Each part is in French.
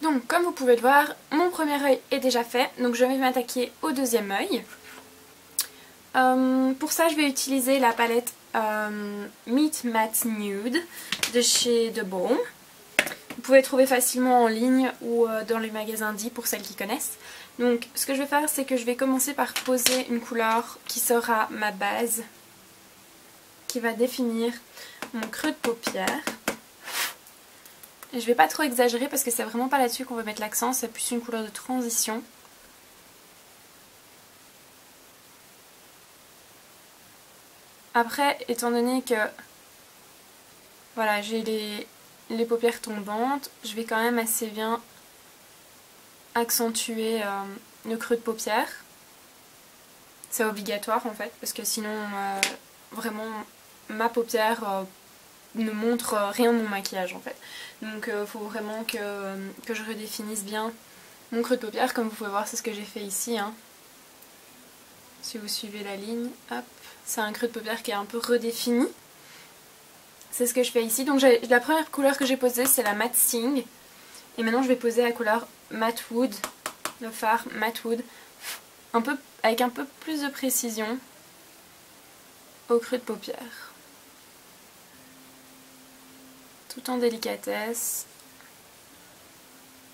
Donc comme vous pouvez le voir, mon premier œil est déjà fait, donc je vais m'attaquer au deuxième œil. Pour ça je vais utiliser la palette Meet Matte Nude de chez The Balm. Vous pouvez trouver facilement en ligne ou dans les magasins dits pour celles qui connaissent. Donc ce que je vais faire, c'est que je vais commencer par poser une couleur qui sera ma base, qui va définir mon creux de paupière. Et je vais pas trop exagérer parce que c'est vraiment pas là-dessus qu'on veut mettre l'accent, c'est plus une couleur de transition. Après, étant donné que voilà, j'ai les paupières tombantes, je vais quand même assez bien accentuer le creux de paupière. C'est obligatoire en fait, parce que sinon vraiment ma paupière ne montre rien de mon maquillage en fait. Donc il faut vraiment que je redéfinisse bien mon creux de paupière. Comme vous pouvez voir, c'est ce que j'ai fait ici, hein. Si vous suivez la ligne, hop, c'est un creux de paupière qui est un peu redéfini. C'est ce que je fais ici. Donc la première couleur que j'ai posée, c'est la Matte Sing. Et maintenant je vais poser la couleur Matte Wood, le fard Matte Wood, avec un peu plus de précision au creux de paupière. Tout en délicatesse.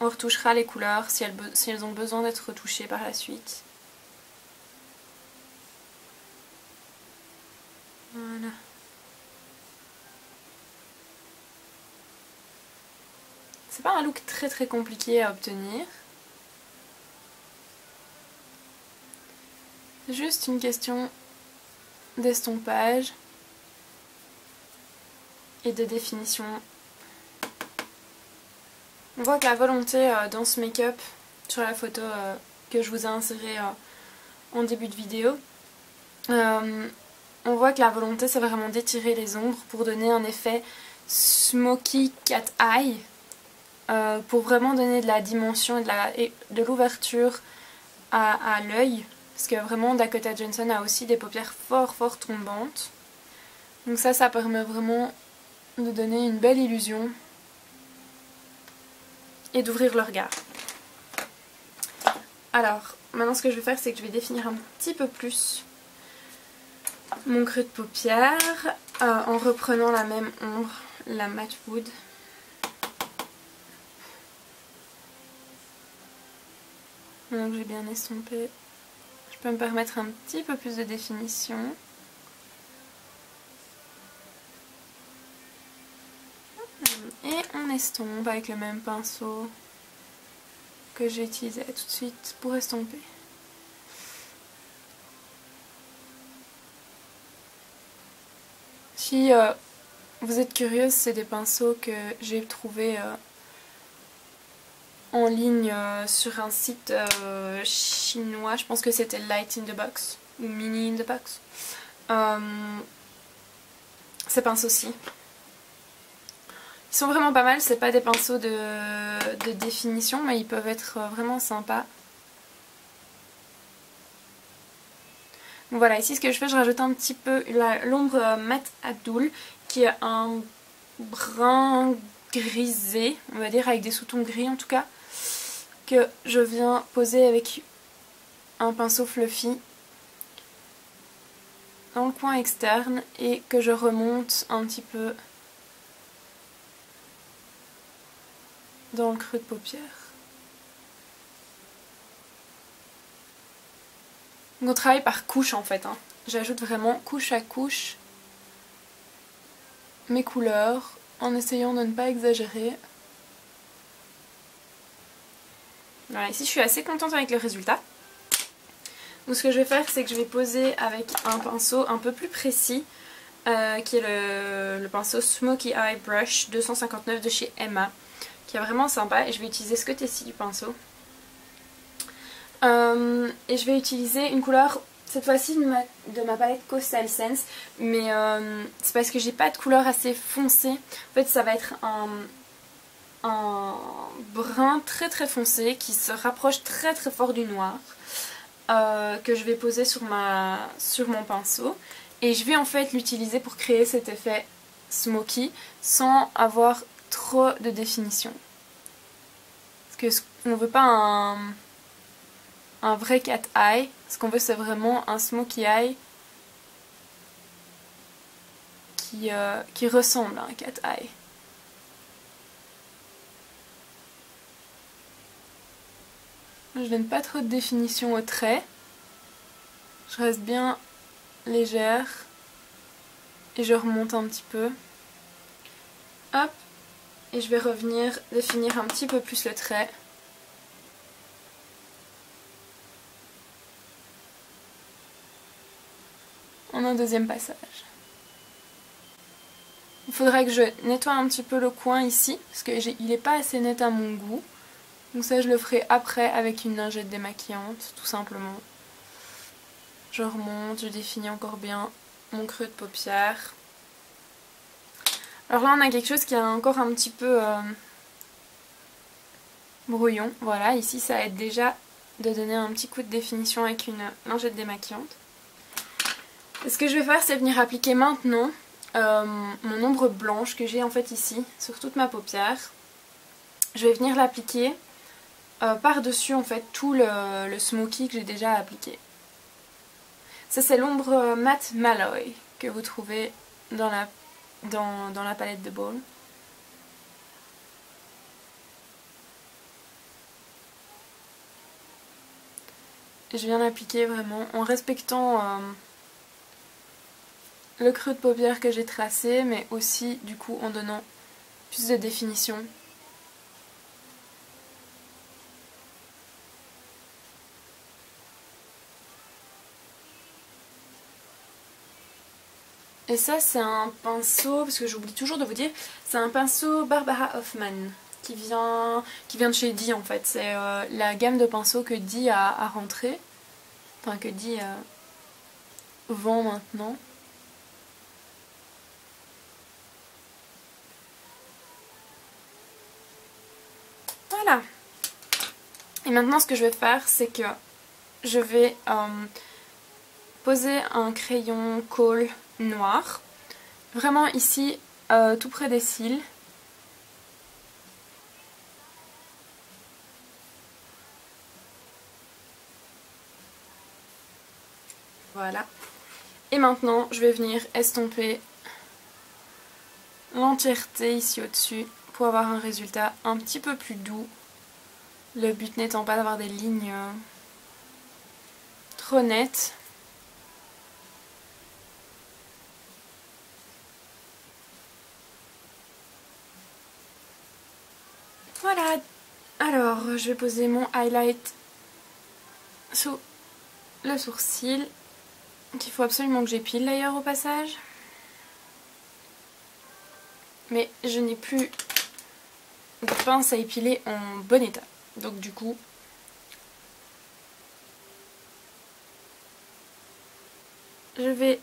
On retouchera les couleurs si elles ont besoin d'être retouchées par la suite. Voilà. C'est pas un look très compliqué à obtenir. C'est juste une question d'estompage et de définition. On voit que la volonté dans ce make-up, sur la photo que je vous ai insérée en début de vidéo, on voit que la volonté c'est vraiment d'étirer les ombres pour donner un effet smoky cat eye, pour vraiment donner de la dimension et de l'ouverture à l'œil, parce que vraiment Dakota Johnson a aussi des paupières fort tombantes. Donc ça permet vraiment de donner une belle illusion et d'ouvrir le regard. Alors, maintenant ce que je vais faire, c'est que je vais définir un petit peu plus mon creux de paupière en reprenant la même ombre, la Matte Wood. Donc j'ai bien estompé. Je peux me permettre un petit peu plus de définition. Et on estompe avec le même pinceau que j'ai utilisé tout de suite pour estomper. Si vous êtes curieuse, c'est des pinceaux que j'ai trouvés en ligne sur un site chinois. Je pense que c'était Light in the Box ou Mini in the Box. Ces pinceaux-ci, ils sont vraiment pas mal. C'est pas des pinceaux de définition, mais ils peuvent être vraiment sympas. Donc voilà, ici ce que je fais, je rajoute un petit peu l'ombre Matte Abdul, qui est un brun grisé, on va dire, avec des sous-tons gris en tout cas, que je viens poser avec un pinceau fluffy dans le coin externe et que je remonte un petit peu dans le creux de paupière. Donc on travaille par couche en fait, hein. J'ajoute vraiment couche à couche mes couleurs en essayant de ne pas exagérer. Voilà, ici je suis assez contente avec le résultat. Donc ce que je vais faire, c'est que je vais poser avec un pinceau un peu plus précis, qui est le pinceau Smoky Eye Brush 259 de chez Emma, qui est vraiment sympa, et je vais utiliser ce côté-ci du pinceau. Et je vais utiliser une couleur, cette fois-ci de ma palette Coastal Sense, mais c'est parce que j'ai pas de couleur assez foncée. En fait ça va être un brun très foncé qui se rapproche très fort du noir, que je vais poser sur mon pinceau, et je vais en fait l'utiliser pour créer cet effet smoky sans avoir trop de définition. Parce qu'on veut pas un vrai cat eye. Ce qu'on veut c'est vraiment un smokey eye qui ressemble à un cat eye. Je donne pas trop de définition au trait. Je reste bien légère. Et je remonte un petit peu. Hop. Et je vais revenir définir un petit peu plus le trait. En un deuxième passage. Il faudrait que je nettoie un petit peu le coin ici, parce qu'il n'est pas assez net à mon goût. Donc ça je le ferai après avec une lingette démaquillante, tout simplement. Je remonte, je définis encore bien mon creux de paupière. Alors là on a quelque chose qui est encore un petit peu brouillon. Voilà, ici ça aide déjà de donner un petit coup de définition avec une lingette démaquillante. Et ce que je vais faire c'est venir appliquer maintenant mon ombre blanche que j'ai en fait ici sur toute ma paupière. Je vais venir l'appliquer par-dessus en fait tout le smoky que j'ai déjà appliqué. Ça c'est l'ombre matte Malloy que vous trouvez dans la palette de Ball. Et je viens l'appliquer vraiment en respectant le creux de paupière que j'ai tracé, mais aussi du coup en donnant plus de définition. Et ça c'est un pinceau, parce que j'oublie toujours de vous dire, c'est un pinceau Barbara Hoffman qui vient de chez Di en fait. C'est la gamme de pinceaux que Di a rentré, enfin que Di vend maintenant. Voilà. Et maintenant ce que je vais faire c'est que je vais poser un crayon kohl noir, vraiment ici tout près des cils. Voilà. Et maintenant je vais venir estomper l'entièreté ici au-dessus pour avoir un résultat un petit peu plus doux. Le but n'étant pas d'avoir des lignes trop nettes. Voilà. Alors je vais poser mon highlight sous le sourcil, qu'il faut absolument que j'épile d'ailleurs au passage. Mais je n'ai plus de pince à épiler en bon état. Donc du coup, je vais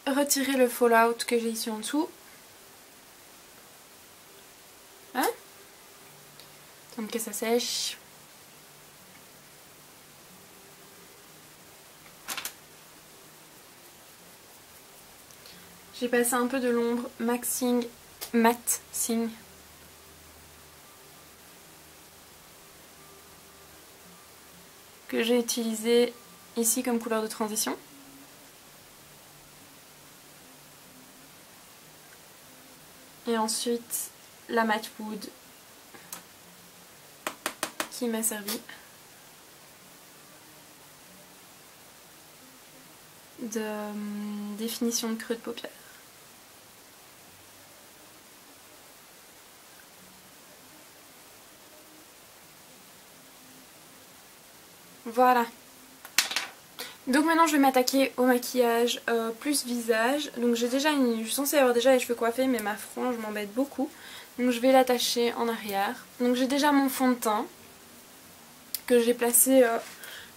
retirer le fallout que j'ai ici en dessous. Hein? Attendre que ça sèche. J'ai passé un peu de l'ombre Maxing Matte Sing. Que j'ai utilisé ici comme couleur de transition. Et ensuite la Matte Wood qui m'a servi de définition de creux de paupière. Voilà. Donc maintenant je vais m'attaquer au maquillage plus visage. Donc je suis censée avoir déjà les cheveux coiffés mais ma frange m'embête beaucoup. Donc je vais l'attacher en arrière. Donc j'ai déjà mon fond de teint que j'ai placé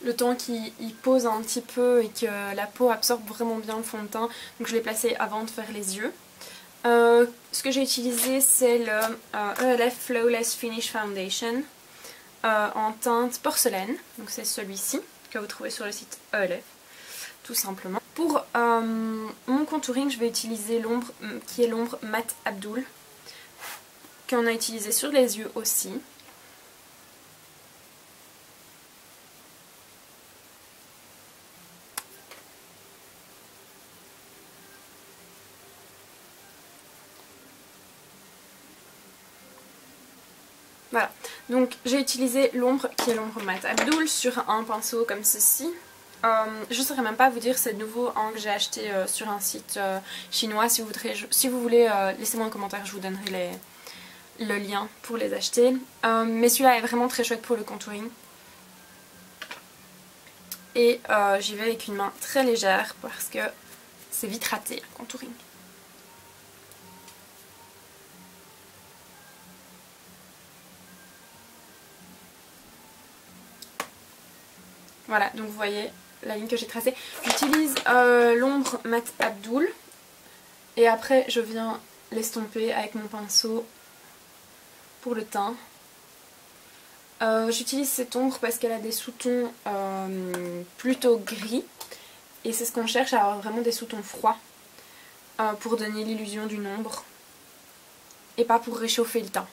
le temps qu'il pose un petit peu et que la peau absorbe vraiment bien le fond de teint. Donc je l'ai placé avant de faire les yeux. Ce que j'ai utilisé c'est le ELF Flawless Finish Foundation en teinte porcelaine. Donc c'est celui-ci que vous trouvez sur le site ELF tout simplement. Pour mon contouring je vais utiliser l'ombre qui est l'ombre Matte Abdul qu'on a utilisé sur les yeux aussi. Voilà, donc j'ai utilisé l'ombre qui est l'ombre mat Abdoul sur un pinceau comme ceci. Je ne saurais même pas vous dire, c'est de nouveau un que j'ai acheté sur un site chinois. Si vous voulez, laissez-moi un commentaire, je vous donnerai le lien pour les acheter. Mais celui-là est vraiment très chouette pour le contouring. Et j'y vais avec une main très légère parce que c'est vite raté le contouring. Voilà, donc vous voyez la ligne que j'ai tracée. J'utilise l'ombre mat Abdoul. Et après je viens l'estomper avec mon pinceau pour le teint. J'utilise cette ombre parce qu'elle a des sous-tons plutôt gris. Et c'est ce qu'on cherche, à avoir vraiment des sous-tons froids. Pour donner l'illusion d'une ombre. Et pas pour réchauffer le teint.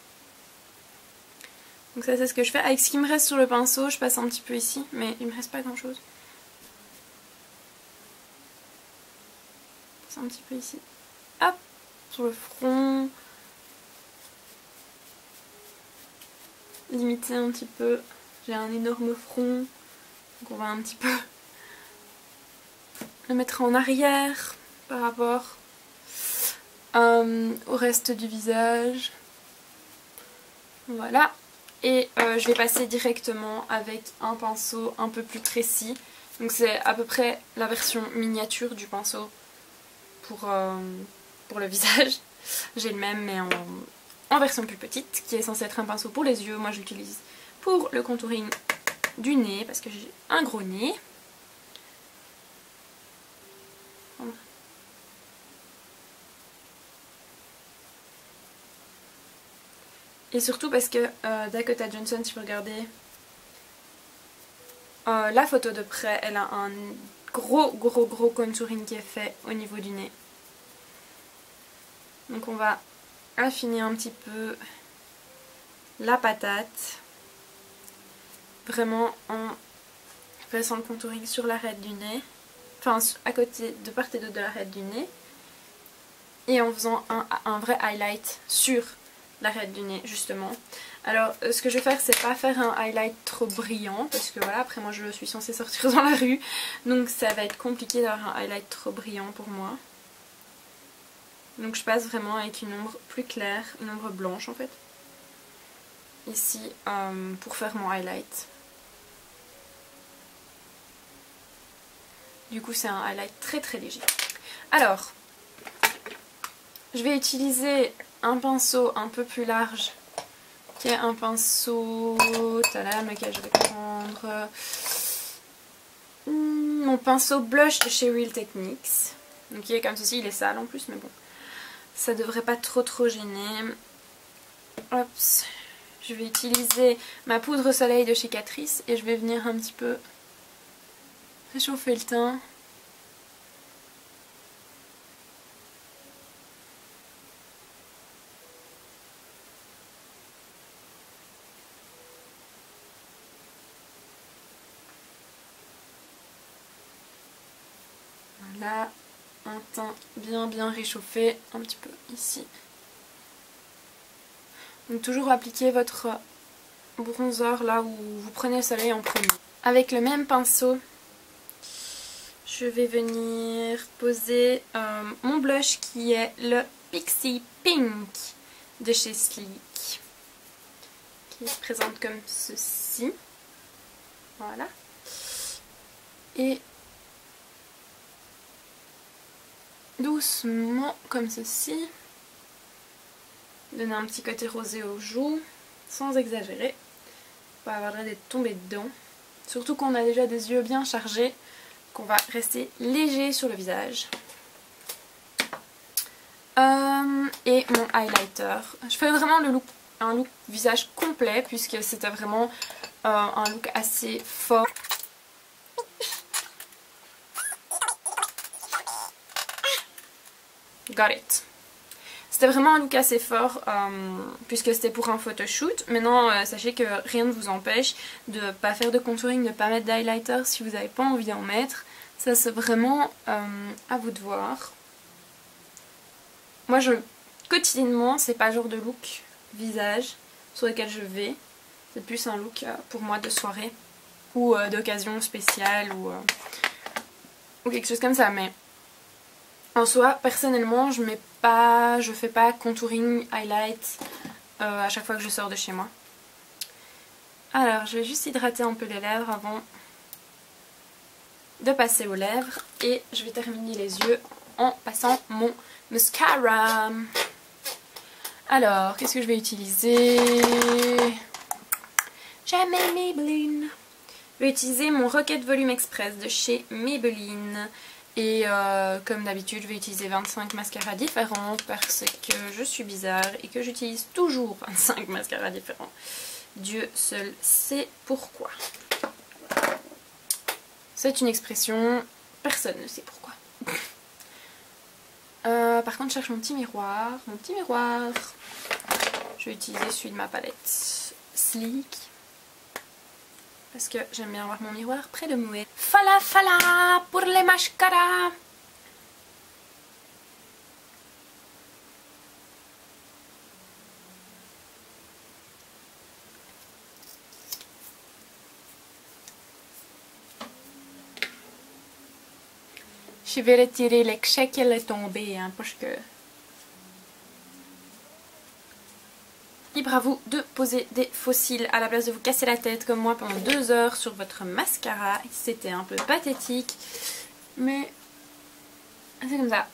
Donc ça c'est ce que je fais. Avec ce qui me reste sur le pinceau, je passe un petit peu ici. Mais il me reste pas grand chose. Je passe un petit peu ici. Hop, sur le front. Limiter un petit peu. J'ai un énorme front. Donc on va un petit peu le mettre en arrière par rapport au reste du visage. Voilà. Et je vais passer directement avec un pinceau un peu plus précis. Donc c'est à peu près la version miniature du pinceau pour le visage. J'ai le même mais en version plus petite, qui est censé être un pinceau pour les yeux. Moi je l'utilise pour le contouring du nez parce que j'ai un gros nez. Et surtout parce que Dakota Johnson, si vous regardez la photo de près, elle a un gros contouring qui est fait au niveau du nez. Donc on va affiner un petit peu la patate. Vraiment en faisant le contouring sur l'arête du nez. Enfin à côté, de part et d'autre de l'arête du nez. Et en faisant un vrai highlight sur l'arête du nez justement. Alors ce que je vais faire, c'est pas faire un highlight trop brillant parce que voilà, après moi je suis censée sortir dans la rue, donc ça va être compliqué d'avoir un highlight trop brillant pour moi. Donc je passe vraiment avec une ombre plus claire, une ombre blanche en fait, ici pour faire mon highlight. Du coup c'est un highlight très léger. Alors je vais utiliser un pinceau un peu plus large, qui est un pinceau, tadam, lequel je vais prendre, mon pinceau blush de chez Real Techniques, donc il est comme ceci, il est sale en plus mais bon, ça devrait pas trop gêner. Hop, je vais utiliser ma poudre soleil de chez Catrice et je vais venir un petit peu réchauffer le teint. Là, un teint bien réchauffé, un petit peu ici. Donc toujours appliquer votre bronzer là où vous prenez le soleil en premier. Avec le même pinceau, je vais venir poser mon blush qui est le Pixie Pink de chez Sleek. Qui se présente comme ceci. Voilà. Et doucement comme ceci, donner un petit côté rosé aux joues sans exagérer, pas avoir des tombées dedans, surtout qu'on a déjà des yeux bien chargés, qu'on va rester léger sur le visage. Et mon highlighter, je fais vraiment un look visage complet puisque c'était vraiment un look assez fort. Got it. C'était vraiment un look assez fort puisque c'était pour un photoshoot. Maintenant sachez que rien ne vous empêche de ne pas faire de contouring, de ne pas mettre d'highlighter si vous n'avez pas envie d'en mettre. Ça c'est vraiment à vous de voir. Moi quotidiennement c'est pas le genre de look visage sur lesquels je vais. C'est plus un look pour moi de soirée ou d'occasion spéciale ou quelque chose comme ça. Mais en soi, personnellement, je fais pas contouring, highlight à chaque fois que je sors de chez moi. Alors, je vais juste hydrater un peu les lèvres avant de passer aux lèvres. Et je vais terminer les yeux en passant mon mascara. Alors, qu'est-ce que je vais utiliser? Jamais Maybelline. Je vais utiliser mon Rocket Volume Express de chez Maybelline. Et comme d'habitude, je vais utiliser 25 mascaras différents parce que je suis bizarre et que j'utilise toujours 25 mascaras différents. Dieu seul sait pourquoi. C'est une expression, personne ne sait pourquoi. Par contre, je cherche mon petit miroir. Mon petit miroir. Je vais utiliser celui de ma palette Sleek. Parce que j'aime bien avoir mon miroir près de moi. Fala fala pour les mascaras. Je vais retirer l'excès qu'elle est tombée, hein, parce que... Libre à vous de poser des fossiles à la place de vous casser la tête comme moi pendant 2 heures sur votre mascara. C'était un peu pathétique, mais c'est comme ça.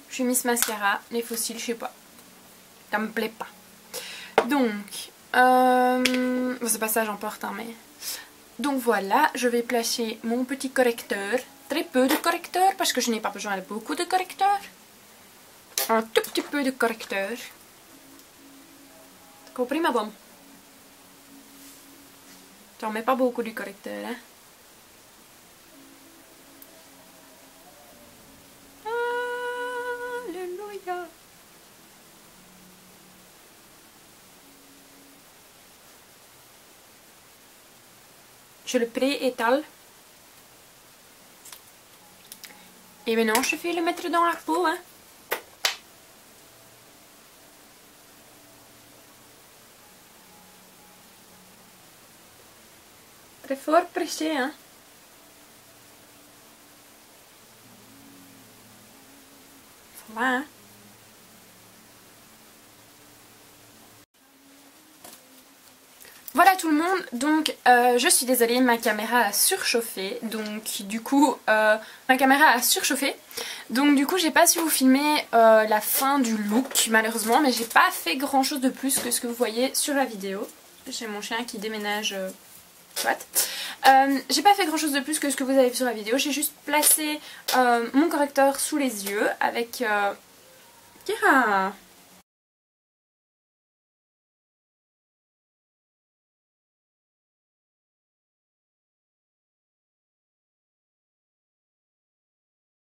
Je suis Miss Mascara, les fossiles, je sais pas. Ça me plaît pas. Donc, bon, c'est pas ça, j'emporte, hein, mais... Donc voilà, je vais placer mon petit correcteur. Très peu de correcteur parce que je n'ai pas besoin de beaucoup de correcteur. Un tout petit peu de correcteur. T'as compris ma bonne? T'en mets pas beaucoup du correcteur, hein? Alléluia. Je le pré-étale. Et maintenant je vais le mettre dans la peau, hein. Très fort pressé, hein. Voilà, hein. Voilà tout le monde, donc je suis désolée, ma caméra a surchauffé, donc du coup j'ai pas su vous filmer la fin du look malheureusement, mais j'ai pas fait grand chose de plus que ce que vous voyez sur la vidéo. J'ai mon chien qui déménage, soit. J'ai pas fait grand chose de plus que ce que vous avez vu sur la vidéo, j'ai juste placé mon correcteur sous les yeux avec... Kira!